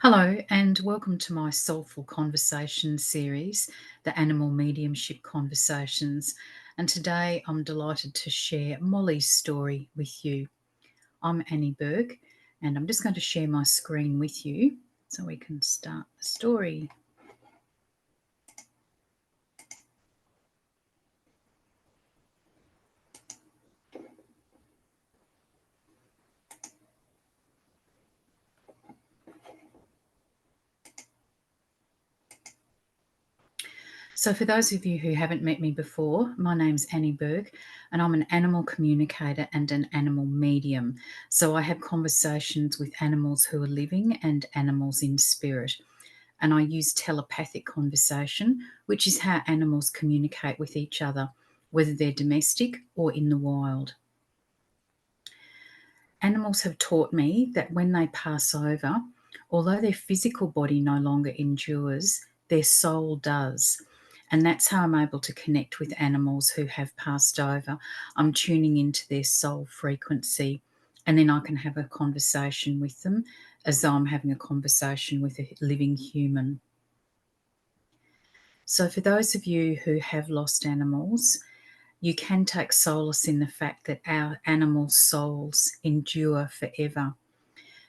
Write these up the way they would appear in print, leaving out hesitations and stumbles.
Hello, and welcome to my Soulful Conversations series, the Animal Mediumship Conversations. And today I'm delighted to share Molly's story with you. I'm Annie Bourke, and I'm just going to share my screen with you so we can start the story. So, for those of you who haven't met me before, my name's Annie Bourke, and I'm an animal communicator and an animal medium. So, I have conversations with animals who are living and animals in spirit. And I use telepathic conversation, which is how animals communicate with each other, whether they're domestic or in the wild. Animals have taught me that when they pass over, although their physical body no longer endures, their soul does. And that's how I'm able to connect with animals who have passed over. I'm tuning into their soul frequency, and then I can have a conversation with them as though I'm having a conversation with a living human. So, for those of you who have lost animals, you can take solace in the fact that our animal souls endure forever.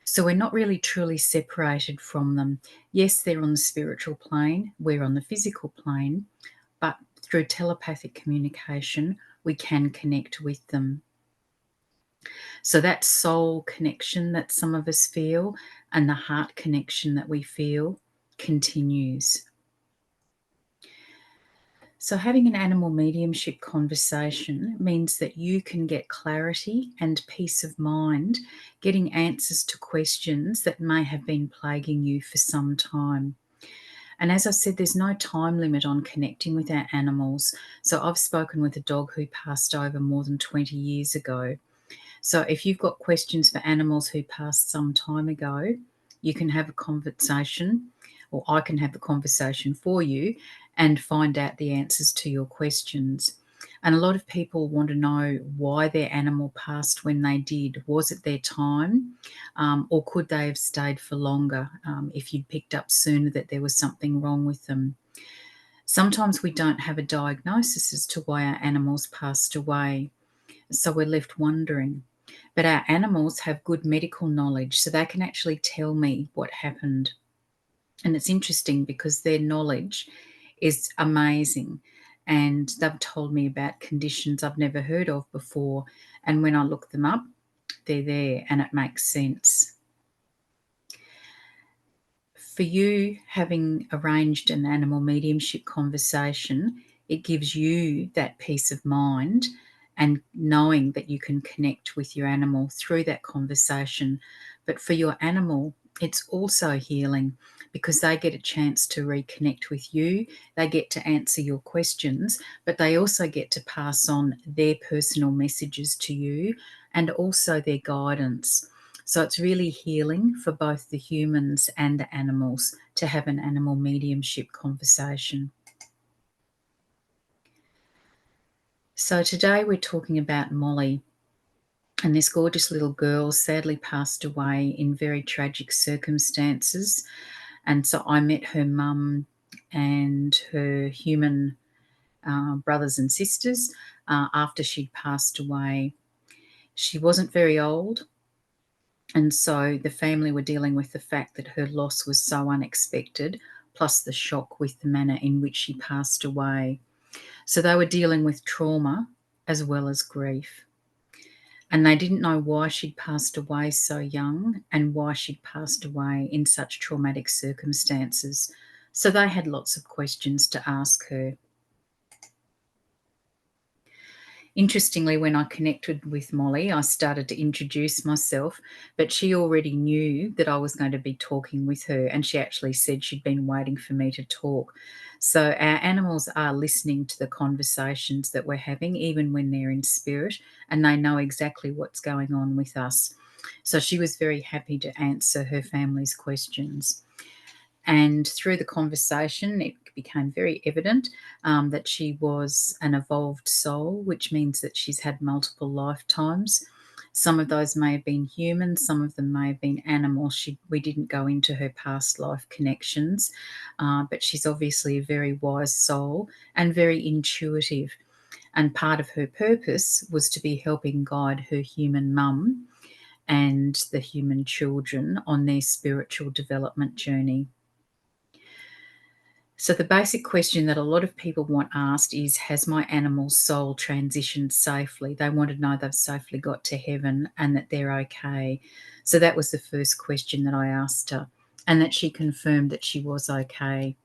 So, we're not really truly separated from them. Yes, they're on the spiritual plane, we're on the physical plane, but through telepathic communication, we can connect with them. So, that soul connection that some of us feel and the heart connection that we feel continues. So, having an animal mediumship conversation means that you can get clarity and peace of mind, getting answers to questions that may have been plaguing you for some time. And as I said, there's no time limit on connecting with our animals. So, I've spoken with a dog who passed over more than 20 years ago. So, if you've got questions for animals who passed some time ago, you can have a conversation, or I can have the conversation for you and find out the answers to your questions. And a lot of people want to know why their animal passed when they did. Was it their time, or could they have stayed for longer if you'd picked up sooner that there was something wrong with them? Sometimes we don't have a diagnosis as to why our animals passed away, so we're left wondering. But our animals have good medical knowledge, so they can actually tell me what happened. And it's interesting because their knowledge is amazing. And they've told me about conditions I've never heard of before. And when I look them up, they're there and it makes sense. For you, having arranged an animal mediumship conversation, it gives you that peace of mind and knowing that you can connect with your animal through that conversation. But for your animal, it's also healing because they get a chance to reconnect with you. They get to answer your questions, but they also get to pass on their personal messages to you and also their guidance. So it's really healing for both the humans and the animals to have an animal mediumship conversation. So today we're talking about Molly, and this gorgeous little girl sadly passed away in very tragic circumstances. And so I met her mum and her human brothers and sisters after she'd passed away. She wasn't very old. And so the family were dealing with the fact that her loss was so unexpected, plus the shock with the manner in which she passed away. So they were dealing with trauma as well as grief. And they didn't know why she'd passed away so young and why she'd passed away in such traumatic circumstances. So they had lots of questions to ask her. Interestingly, when I connected with Molly, I started to introduce myself, but she already knew that I was going to be talking with her, and she actually said she'd been waiting for me to talk. So our animals are listening to the conversations that we're having, even when they're in spirit, and they know exactly what's going on with us. So she was very happy to answer her family's questions. And through the conversation, it became very evident that she was an evolved soul, which means that she's had multiple lifetimes. Some of those may have been human, some of them may have been animal. We didn't go into her past life connections, but she's obviously a very wise soul and very intuitive. And part of her purpose was to be helping guide her human mum and the human children on their spiritual development journey. So the basic question that a lot of people want asked is, has my animal soul transitioned safely? They want to know they've safely got to heaven and that they're okay. So that was the first question that I asked her, and that she confirmed that she was okay.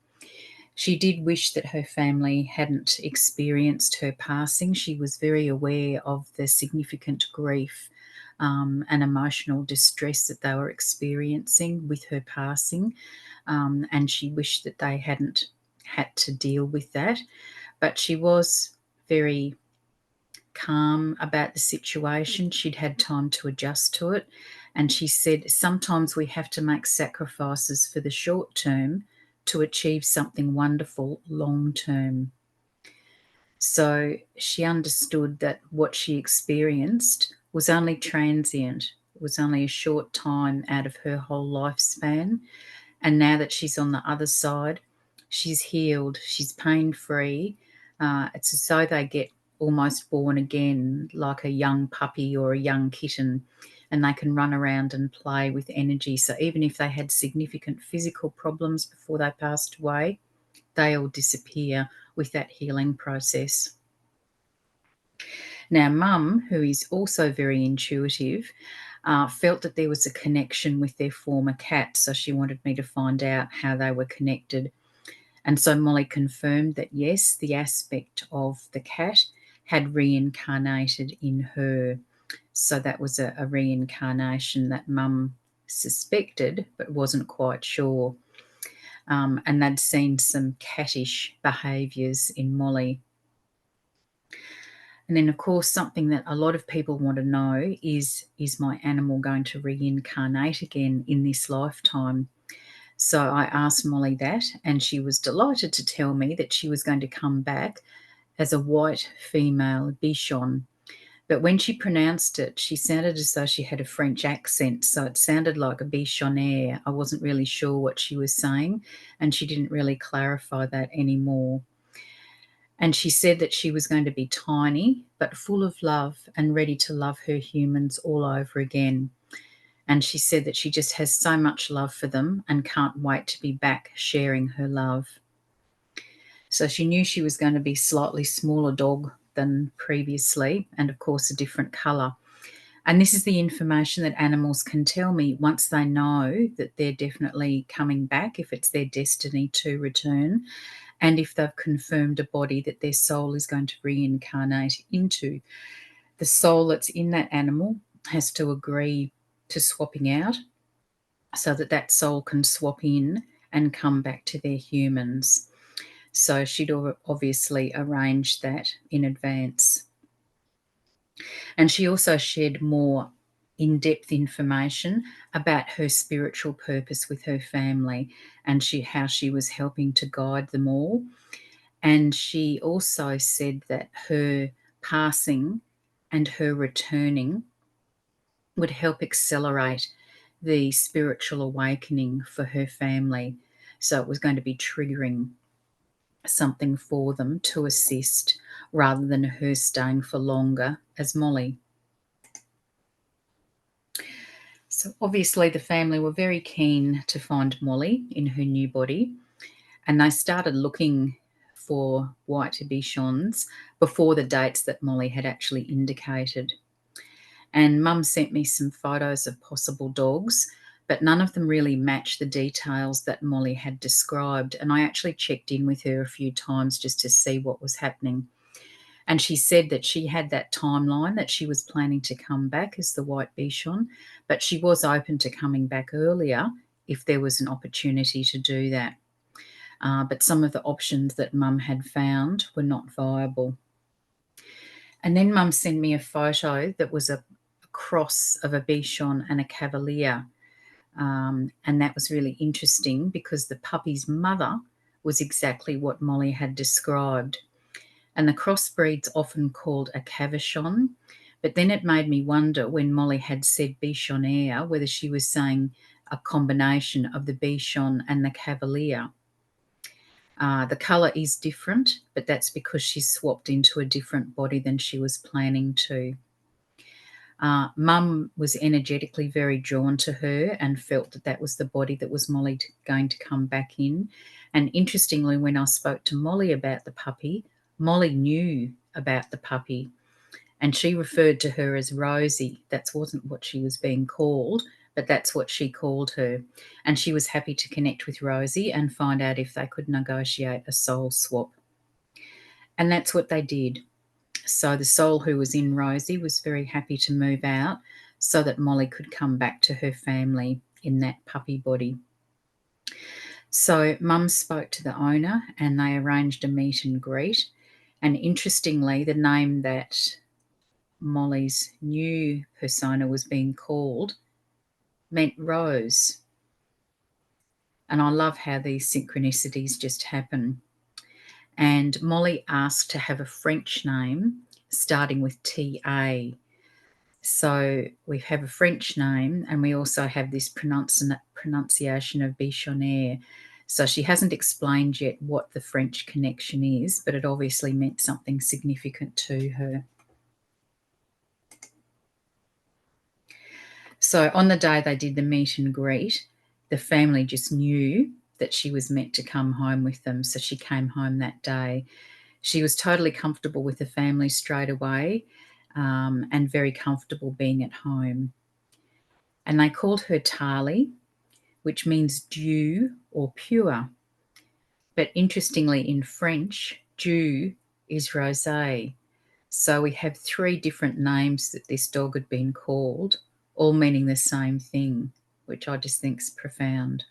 She did wish that her family hadn't experienced her passing. She was very aware of the significant grief and emotional distress that they were experiencing with her passing. And she wished that they hadn't had to deal with that. But she was very calm about the situation. She'd had time to adjust to it. And she said, sometimes we have to make sacrifices for the short term to achieve something wonderful long term. So she understood that what she experienced was only transient. It was only a short time out of her whole lifespan. And now that she's on the other side, she's healed, she's pain-free. It's as though they get almost born again, like a young puppy or a young kitten, and they can run around and play with energy. So even if they had significant physical problems before they passed away, they all disappear with that healing process. Now, Mum, who is also very intuitive, felt that there was a connection with their former cat, so she wanted me to find out how they were connected. And so Molly confirmed that, yes, the aspect of the cat had reincarnated in her. So that was a reincarnation that Mum suspected but wasn't quite sure. And they'd seen some cattish behaviours in Molly. And then, of course, something that a lot of people want to know is my animal going to reincarnate again in this lifetime? So I asked Molly that, and she was delighted to tell me that she was going to come back as a white female bichon. But when she pronounced it, she sounded as though she had a French accent, so it sounded like a bichonnière. I wasn't really sure what she was saying, and she didn't really clarify that anymore. And she said that she was going to be tiny, but full of love and ready to love her humans all over again. And she said that she just has so much love for them and can't wait to be back sharing her love. So she knew she was going to be a slightly smaller dog than previously, and of course a different colour. And this is the information that animals can tell me once they know that they're definitely coming back, if it's their destiny to return, and if they've confirmed a body that their soul is going to reincarnate into. The soul that's in that animal has to agree to swapping out so that that soul can swap in and come back to their humans. So she'd obviously arranged that in advance. And she also shared more in-depth information about her spiritual purpose with her family and how she was helping to guide them all. And she also said that her passing and her returning would help accelerate the spiritual awakening for her family. So it was going to be triggering something for them to assist rather than her staying for longer as Molly. So obviously the family were very keen to find Molly in her new body, and they started looking for white bichons before the dates that Molly had actually indicated. And Mum sent me some photos of possible dogs, but none of them really matched the details that Molly had described. And I actually checked in with her a few times just to see what was happening. And she said that she had that timeline that she was planning to come back as the white bichon, but she was open to coming back earlier if there was an opportunity to do that. But some of the options that Mum had found were not viable. And then Mum sent me a photo that was a cross of a bichon and a cavalier. And that was really interesting because the puppy's mother was exactly what Molly had described. And the crossbreed's often called a cavachon, But then it made me wonder when Molly had said Bichonniere, whether she was saying a combination of the Bichon and the Cavalier. The colour is different, but that's because she's swapped into a different body than she was planning to. Mum was energetically very drawn to her and felt that that was the body that was Molly going to come back in. And interestingly, when I spoke to Molly about the puppy, Molly knew about the puppy and she referred to her as Rosie. That wasn't what she was being called, but that's what she called her. And she was happy to connect with Rosie and find out if they could negotiate a soul swap. And that's what they did. So the soul who was in Rosie was very happy to move out so that Molly could come back to her family in that puppy body. So Mum spoke to the owner and they arranged a meet and greet. And interestingly, the name that Molly's new persona was being called meant Rose. And I love how these synchronicities just happen. And Molly asked to have a French name starting with TA. So we have a French name and we also have this pronunciation of Bichonniere. So she hasn't explained yet what the French connection is, but it obviously meant something significant to her. So on the day they did the meet and greet, the family just knew that she was meant to come home with them. So she came home that day. She was totally comfortable with the family straight away, and very comfortable being at home. And they called her Tali, which means dew or pure. But interestingly, in French, dew is rosé. So we have 3 different names that this dog had been called, all meaning the same thing, which I just think is profound.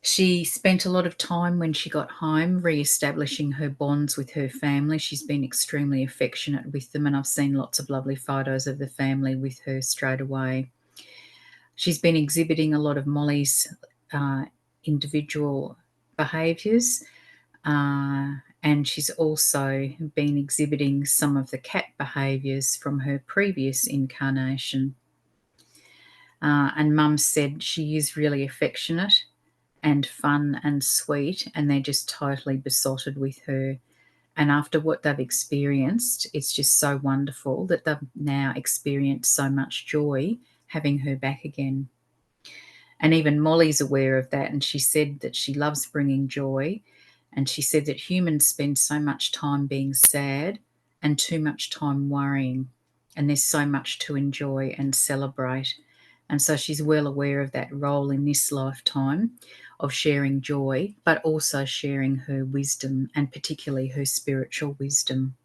She spent a lot of time when she got home re-establishing her bonds with her family. She's been extremely affectionate with them, and I've seen lots of lovely photos of the family with her straight away. She's been exhibiting a lot of Molly's individual behaviours, and she's also been exhibiting some of the cat behaviours from her previous incarnation. And Mum said she is really affectionate and fun and sweet, and they're just totally besotted with her. And after what they've experienced, it's just so wonderful that they've now experienced so much joy having her back again. And even Molly's aware of that, and she said that she loves bringing joy. And she said that humans spend so much time being sad and too much time worrying, and there's so much to enjoy and celebrate. And so she's well aware of that role in this lifetime of sharing joy, but also sharing her wisdom, and particularly her spiritual wisdom.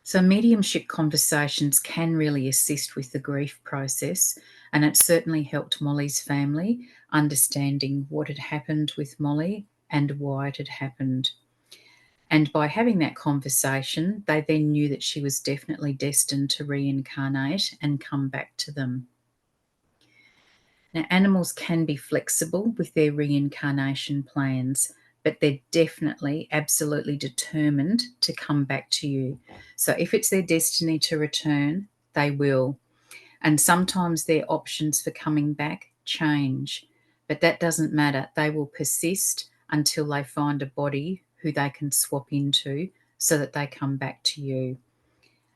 So mediumship conversations can really assist with the grief process, and it certainly helped Molly's family understanding what had happened with Molly and why it had happened. And by having that conversation, they then knew that she was definitely destined to reincarnate and come back to them. Now, animals can be flexible with their reincarnation plans, but they're definitely, absolutely determined to come back to you. So if it's their destiny to return, they will. And sometimes their options for coming back change, but that doesn't matter. They will persist until they find a body who they can swap into so that they come back to you.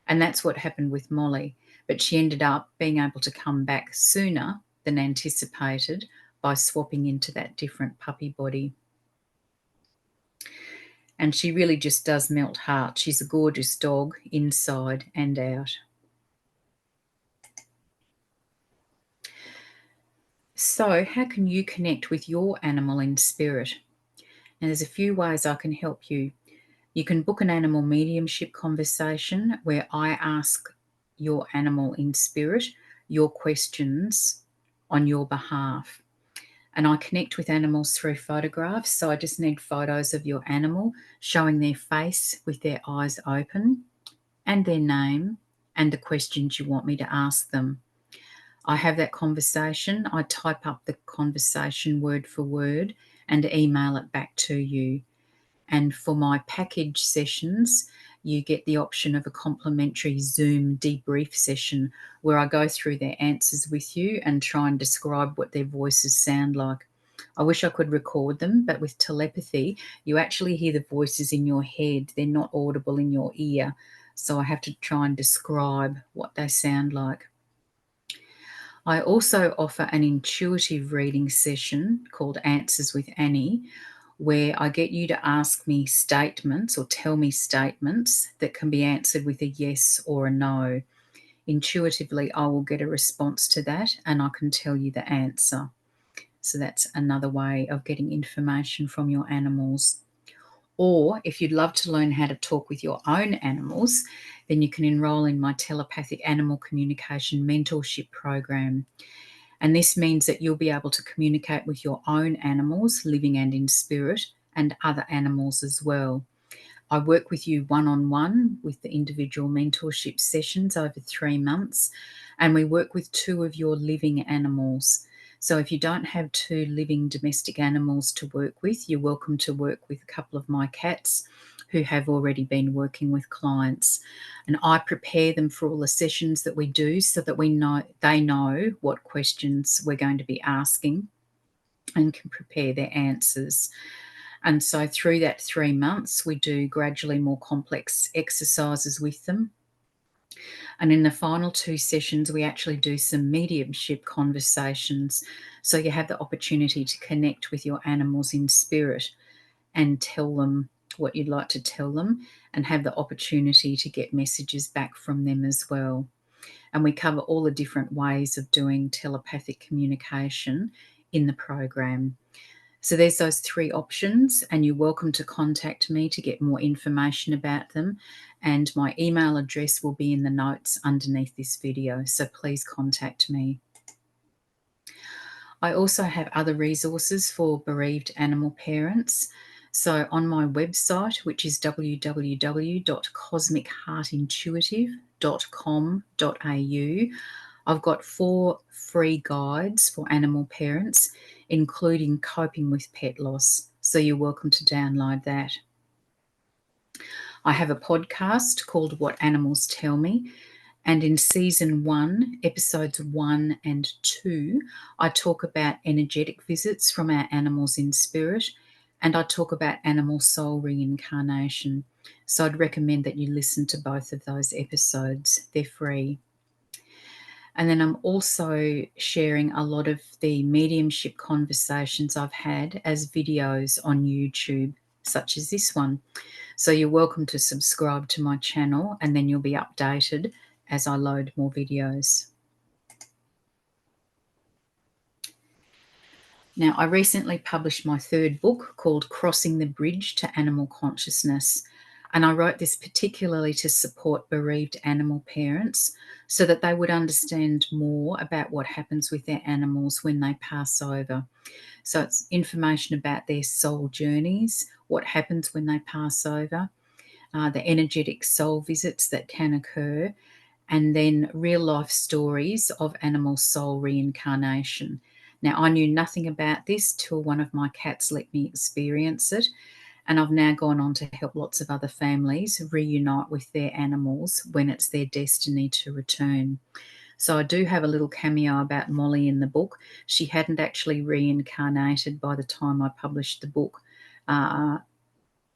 And that's what happened with Molly. But she ended up being able to come back sooner than anticipated by swapping into that different puppy body. And she really just does melt hearts. She's a gorgeous dog inside and out. So how can you connect with your animal in spirit? And there's a few ways I can help you. You can book an animal mediumship conversation where I ask your animal in spirit your questions on your behalf. And I connect with animals through photographs. So I just need photos of your animal showing their face with their eyes open and their name and the questions you want me to ask them. I have that conversation. I type up the conversation word for word and email it back to you. And for my package sessions, you get the option of a complimentary Zoom debrief session where I go through their answers with you and try and describe what their voices sound like. I wish I could record them, but with telepathy, you actually hear the voices in your head. They're not audible in your ear. So I have to try and describe what they sound like. I also offer an intuitive reading session called Answers with Annie, where I get you to ask me statements or tell me statements that can be answered with a yes or a no. Intuitively, I will get a response to that and I can tell you the answer. So that's another way of getting information from your animals. Or if you'd love to learn how to talk with your own animals, then you can enroll in my telepathic animal communication mentorship program. And this means that you'll be able to communicate with your own animals, living and in spirit, and other animals as well. I work with you one-on-one with the individual mentorship sessions over 3 months, and we work with 2 of your living animals. So if you don't have 2 living domestic animals to work with, you're welcome to work with a couple of my cats who have already been working with clients. And I prepare them for all the sessions that we do so that they know what questions we're going to be asking and can prepare their answers. And so through that 3 months, we do gradually more complex exercises with them. And in the final 2 sessions, we actually do some mediumship conversations. So you have the opportunity to connect with your animals in spirit and tell them what you'd like to tell them and have the opportunity to get messages back from them as well. And we cover all the different ways of doing telepathic communication in the program. So there's those 3 options, and you're welcome to contact me to get more information about them. And my email address will be in the notes underneath this video, so please contact me. I also have other resources for bereaved animal parents. So on my website, which is www.cosmicheartintuitive.com.au, I've got 4 free guides for animal parents, including coping with pet loss. So you're welcome to download that. I have a podcast called What Animals Tell Me. And in season 1, episodes 1 and 2, I talk about energetic visits from our animals in spirit, and I talk about animal soul reincarnation. So I'd recommend that you listen to both of those episodes. They're free. And then I'm also sharing a lot of the mediumship conversations I've had as videos on YouTube, such as this one. So you're welcome to subscribe to my channel, and then you'll be updated as I load more videos. Now, I recently published my 3rd book called Crossing the Bridge to Animal Consciousness. And I wrote this particularly to support bereaved animal parents so that they would understand more about what happens with their animals when they pass over. So it's information about their soul journeys, what happens when they pass over, the energetic soul visits that can occur, and then real life stories of animal soul reincarnation. Now, I knew nothing about this till one of my cats let me experience it, and I've now gone on to help lots of other families reunite with their animals when it's their destiny to return. So I do have a little cameo about Molly in the book. She hadn't actually reincarnated by the time I published the book.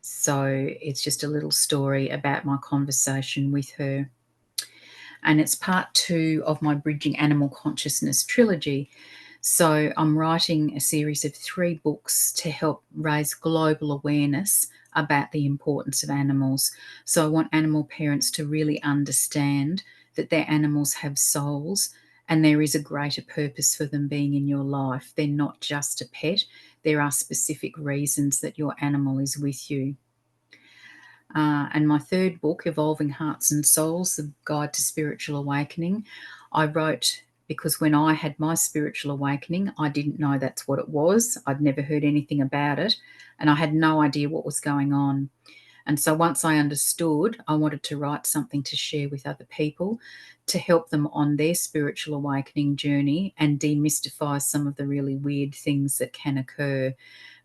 So it's just a little story about my conversation with her. And it's part 2 of my Bridging Animal Consciousness trilogy. So I'm writing a series of 3 books to help raise global awareness about the importance of animals. So I want animal parents to really understand that their animals have souls and there is a greater purpose for them being in your life. They're not just a pet. There are specific reasons that your animal is with you. And my 3rd book, Evolving Hearts and Souls, The Guide to Spiritual Awakening, I wrote because when I had my spiritual awakening, I didn't know that's what it was. I'd never heard anything about it, and I had no idea what was going on. And so once I understood, I wanted to write something to share with other people to help them on their spiritual awakening journey and demystify some of the really weird things that can occur.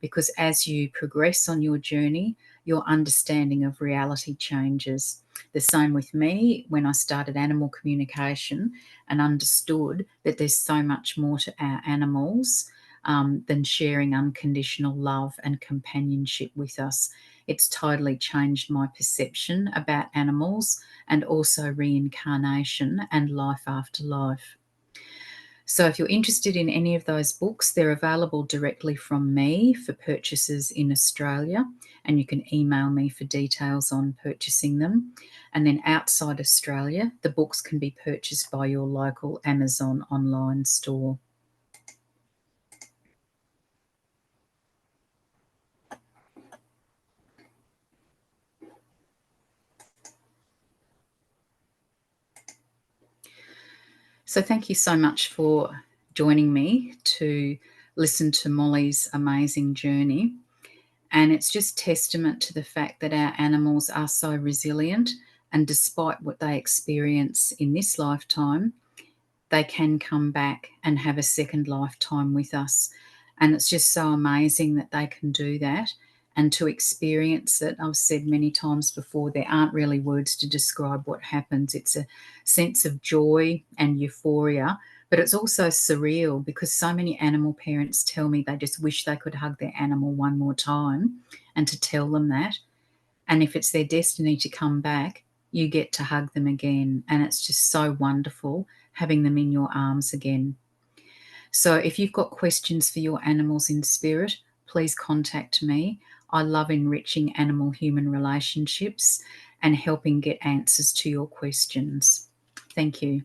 Because as you progress on your journey, your understanding of reality changes. The same with me when I started animal communication and understood that there's so much more to our animals than sharing unconditional love and companionship with us. It's totally changed my perception about animals and also reincarnation and life after life. So, if you're interested in any of those books, they're available directly from me for purchases in Australia, and you can email me for details on purchasing them. And then outside Australia, the books can be purchased by your local Amazon online store. So, thank you so much for joining me to listen to Molly's amazing journey. And it's just testament to the fact that our animals are so resilient, and despite what they experience in this lifetime, they can come back and have a second lifetime with us. And it's just so amazing that they can do that and to experience it. I've said many times before, there aren't really words to describe what happens. It's a sense of joy and euphoria, but it's also surreal because so many animal parents tell me they just wish they could hug their animal one more time and to tell them that. And if it's their destiny to come back, you get to hug them again. And it's just so wonderful having them in your arms again. So if you've got questions for your animals in spirit, please contact me. I love enriching animal human relationships and helping get answers to your questions. Thank you.